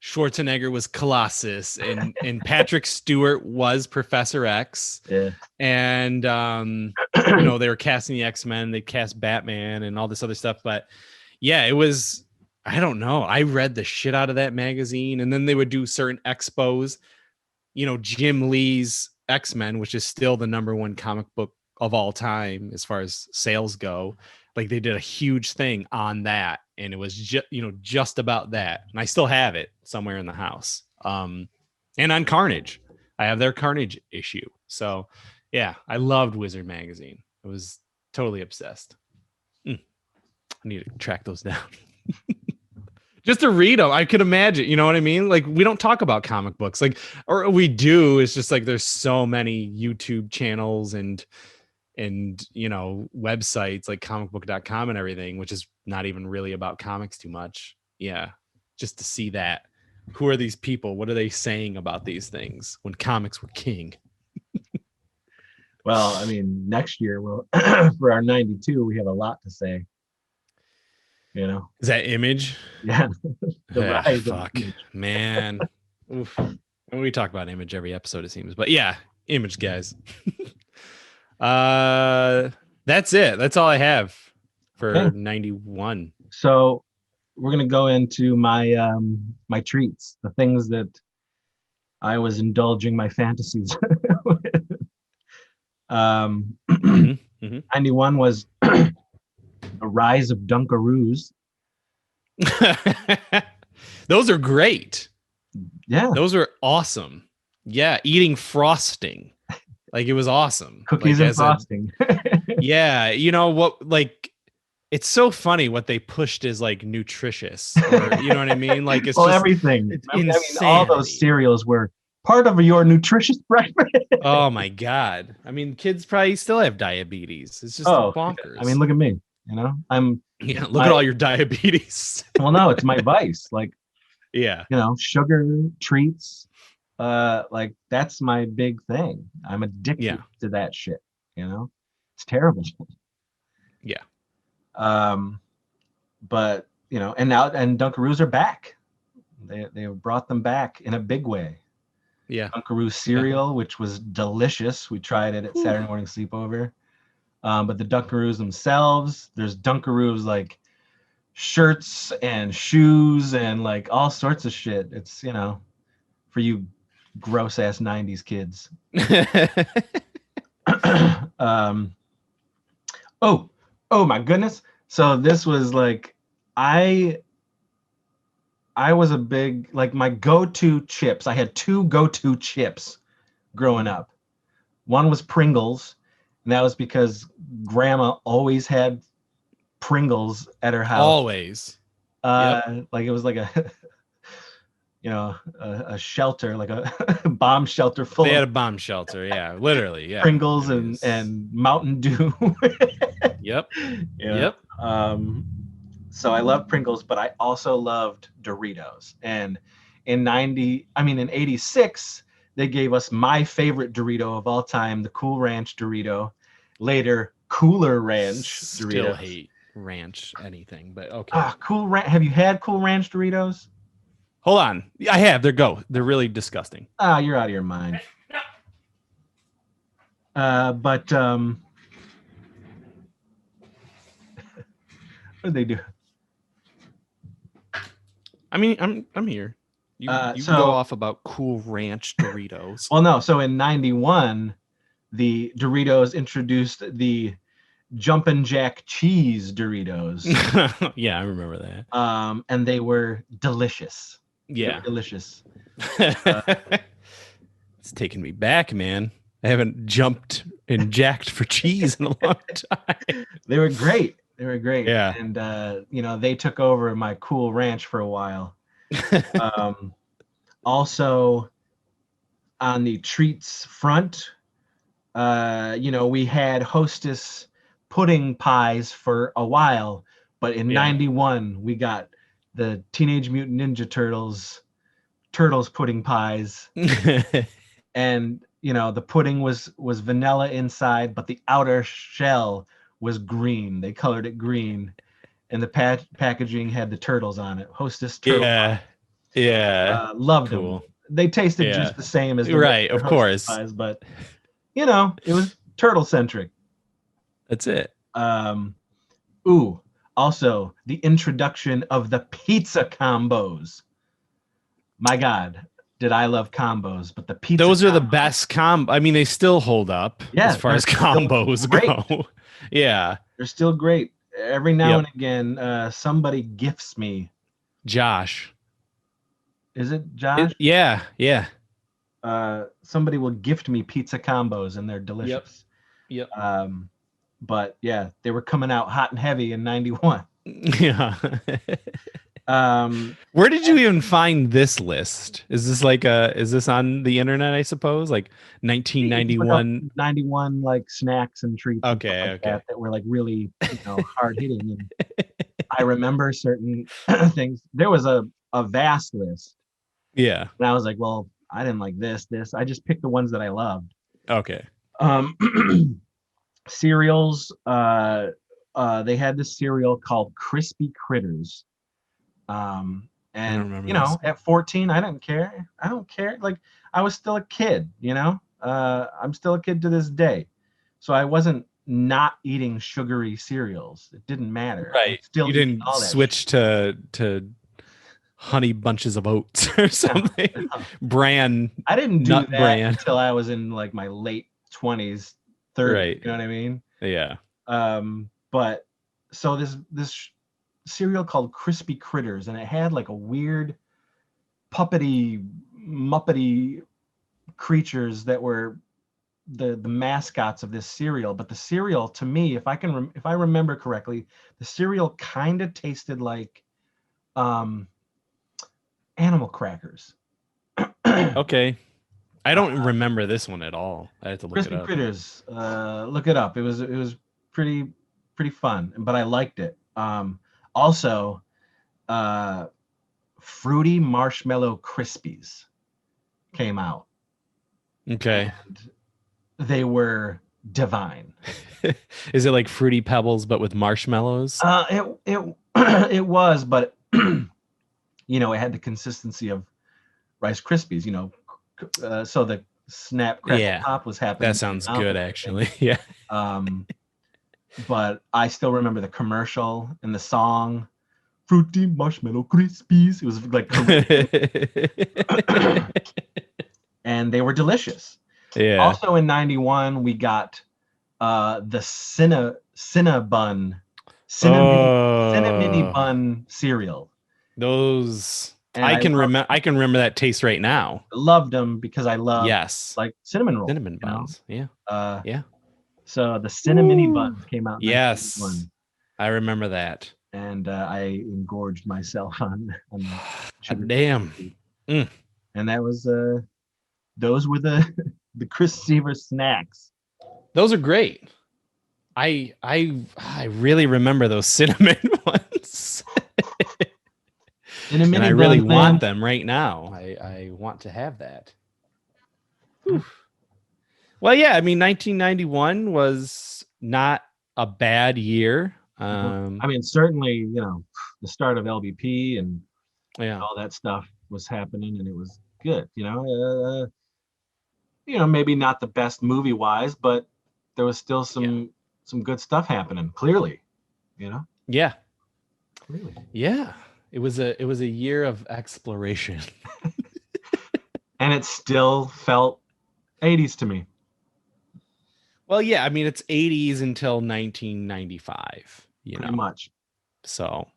Schwarzenegger was Colossus and Patrick Stewart was Professor X. Yeah. And they were casting the X-Men, they cast Batman and all this other stuff. But yeah, it was, I don't know. I read the shit out of that magazine. And then they would do certain expos, Jim Lee's X-Men, which is still the #1 comic book of all time as far as sales go. Like they did a huge thing on that, and it was just about that. And I still have it somewhere in the house. And on Carnage, I have their Carnage issue. So yeah, I loved Wizard magazine. I was totally obsessed. I need to track those down. Just to read them. I could imagine, you know what I mean? Like we don't talk about comic books, like, or we do. It's just like, there's so many YouTube channels and websites like comicbook.com and everything, which is not even really about comics too much. Yeah. Just to see that. Who are these people? What are they saying about these things when comics were king? Well, I mean, next year for our 92, we have a lot to say. Is that Image? Yeah. Fuck, man. Oof. We talk about Image every episode, it seems. But yeah, Image, guys. That's it. That's all I have for 91. So we're gonna go into my my treats, the things that I was indulging my fantasies with. 91 was The Rise of Dunkaroos. Those are great. Yeah. Those are awesome. Yeah. Eating frosting. Like it was awesome. Cookies and frosting. Yeah. You know what? Like it's so funny what they pushed as like nutritious, or you know what I mean? Like it's just everything. it's I mean, insanity. all those cereals were part of your nutritious breakfast. Oh my God. I mean, kids probably still have diabetes. It's just bonkers. I mean, look at me. Yeah, it's look at all your diabetes. well, no, it's my vice. Like, Yeah. sugar treats. Like that's my big thing. I'm addicted to that shit. It's terrible. Yeah. But and now Dunkaroos are back. They brought them back in a big way. Yeah. Dunkaroo cereal, which was delicious. We tried it at Saturday morning sleepover. But the Dunkaroos themselves, there's Dunkaroos like shirts and shoes and like all sorts of shit. It's for you gross ass 90s kids. Oh my goodness. So this was like I was a big, like, my go-to chips. I had two go-to chips growing up. One was Pringles, and that was because grandma always had Pringles at her house. Always. Like it was like a a shelter, like a bomb shelter full. They had a bomb shelter, yeah, literally, yeah. Pringles and Mountain Dew. Yep. Yep. So I love Pringles, but I also loved Doritos. And in 86, they gave us my favorite Dorito of all time, the Cool Ranch Dorito. Later, Cooler Ranch Doritos. Still hate ranch anything, but okay. Cool Ranch. Have you had Cool Ranch Doritos? Hold on. I have. They're really disgusting. You're out of your mind. But what did they do? I mean, I'm here. You can go off about Cool Ranch Doritos. Well, no. So in 91, the Doritos introduced the Jumpin' Jack Cheese Doritos. Yeah, I remember that. And they were delicious. Yeah, delicious. It's taking me back, man. I haven't jumped and jacked for cheese in a long time. They were great. Yeah. And they took over my Cool Ranch for a while. Also on the treats front, we had Hostess pudding pies for a while, but in 91 we got the Teenage Mutant Ninja Turtles pudding pies. And the pudding was vanilla inside, but the outer shell was green. They colored it green, and the packaging had the turtles on it. Hostess turtle. Yeah. Loved them. They tasted just the same as the right, of course. Pies, but it was turtle centric. That's it. Also the introduction of the pizza combos. My God, did I love combos? But the pizza those are the best combo. I mean, they still hold up as far as combos go. Yeah, they're still great. Every now and again, somebody gifts me. Josh. Is it Josh? Yeah. Somebody will gift me pizza combos, and they're delicious. Yep. But yeah, they were coming out hot and heavy in 91. Yeah. Where did you even find this list? Is this on the internet, I suppose? Like 1991 91 like snacks and treats okay. that were like really hard hitting. And I remember certain things. There was a vast list. Yeah. And I was like, well, I didn't like this. I just picked the ones that I loved. Okay. Cereals. They had this cereal called Crispy Critters. And at 14, I didn't care. I don't care. Like, I was still a kid, I'm still a kid to this day. So I wasn't not eating sugary cereals. It didn't matter. Right. You didn't switch to honey bunches of oats or something. No. Brand. I didn't do that until I was in like my late 20s, 30s. Right. You know what I mean? Yeah. But so this cereal called Crispy Critters, and it had like a weird muppety creatures that were the mascots of this cereal, but the cereal to me, if I remember correctly, the cereal kind of tasted like animal crackers. Okay. I don't remember this one at all. I had to look Crispy it up. Critters. Look it up. It was pretty fun, but I liked it. Also, Fruity Marshmallow Crispies came out. Okay. And they were divine. Is it like Fruity Pebbles but with marshmallows? It was, but you know, it had the consistency of Rice Krispies. You know, so the snap crackle pop was happening. That sounds good, actually. Yeah. But I still remember the commercial and the song, Fruity Marshmallow Crispies. It was like, and they were delicious. Yeah. Also in '91, we got the Cinnabon, Cinnamini Bun cereal. Those I can remember that taste right now. Loved them because I love like cinnamon rolls. Cinnamon buns. Yeah. Yeah. So the Cinnamini buns came out in yes. I remember that. And I engorged myself on sugar. Damn. And that was those were the Chris Seaver snacks. Those are great. I really remember those cinnamon ones. And I really want them right now. I want to have that. Well, yeah, I mean, 1991 was not a bad year. I mean, certainly, you know, the start of LBP and all that stuff was happening, and it was good. You know, maybe not the best movie wise, but there was still some good stuff happening. Clearly, you know. Yeah. Clearly. Yeah. It was a year of exploration. And it still felt 80s to me. Well, yeah, I mean, it's 80s until 1995, Pretty much. So,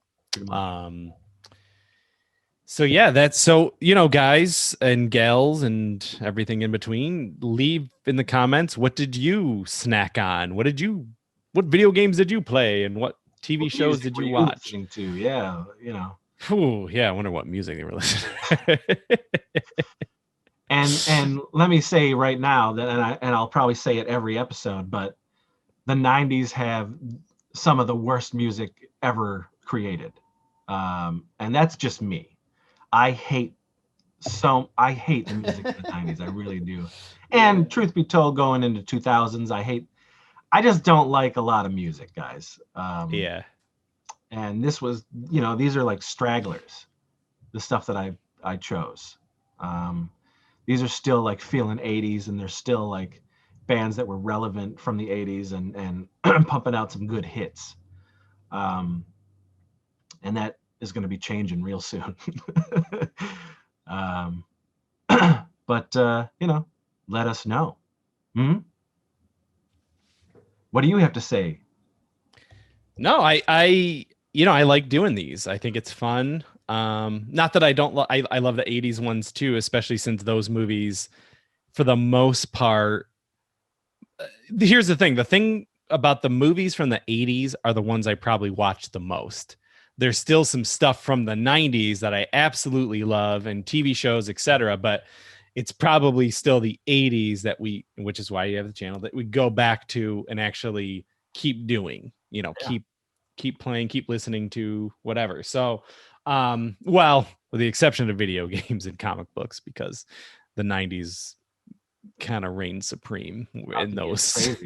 so yeah, that's so, you know, guys and gals and everything in between, leave in the comments, what did you snack on? What video games did you play? And what TV shows did you watch? Listening to? Yeah, you know. Ooh, yeah, I wonder what music they were listening to. And let me say right now that, and I'll probably say it every episode, but the 90s have some of the worst music ever created. And that's just me. I hate the music of the 90s. I really do. And truth be told, going into 2000s, I just don't like a lot of music, guys. Yeah. And this was, you know, these are like stragglers, the stuff that I chose. These are still like feeling 80s, and they're still like bands that were relevant from the 80s and pumping out some good hits. And that is going to be changing real soon. But you know, let us know. What do you have to say? No, I you know, I like doing these. I think it's fun. Not that I don't I love the 80s ones too, especially since those movies, for the most part, here's the thing about the movies from the 80s are the ones I probably watched the most. There's still some stuff from the 90s that I absolutely love, and TV shows, etc., but it's probably still the 80s which is why you have the channel, that we go back to and actually keep doing, you know, keep playing, keep listening to, whatever. So well, with the exception of video games and comic books, because the 90s kind of reigned supreme in those.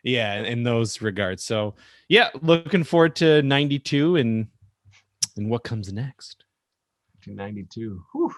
Yeah, in those regards. So yeah, looking forward to 92 and what comes next. 92. Whew.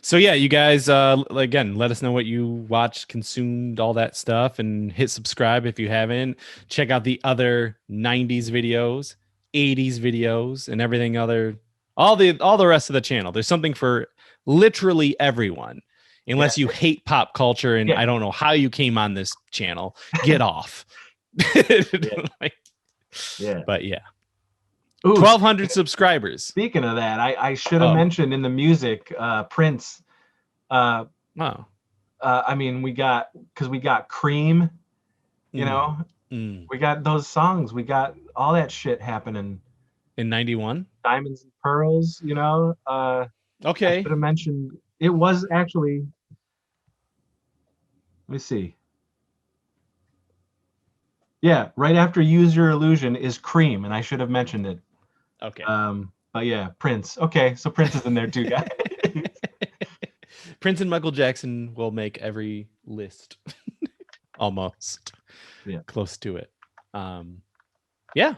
So yeah, you guys, again, let us know what you watched, consumed, all that stuff, and hit subscribe if you haven't. Check out the other 90s videos, 80s videos, and everything other, all the rest of the channel. There's something for literally everyone, unless you hate pop culture, and I don't know how you came on this channel. Get off. But yeah. Ooh, 1,200 subscribers. Speaking of that, I should have mentioned in the music, Prince. Wow. I mean, we got Cream, you know, we got those songs, we got all that shit happening. In 91? Diamonds and Pearls, you know. Okay. I should have mentioned it was actually. Let me see. Yeah, right after Use Your Illusion is Cream, and I should have mentioned it. Okay. But yeah, Prince. Okay, so Prince is in there too, guys. Prince and Michael Jackson will make every list. Almost. Yeah. Close to it. Yeah.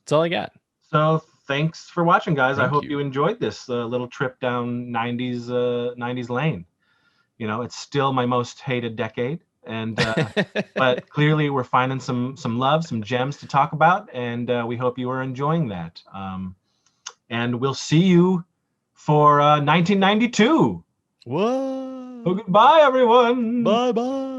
That's all I got. So thanks for watching, guys. I hope you enjoyed this little trip down 90s lane. You know, it's still my most hated decade, and but clearly we're finding some love, some gems to talk about, and we hope you are enjoying that. And we'll see you for 1992. Whoa! So goodbye, everyone. Bye bye.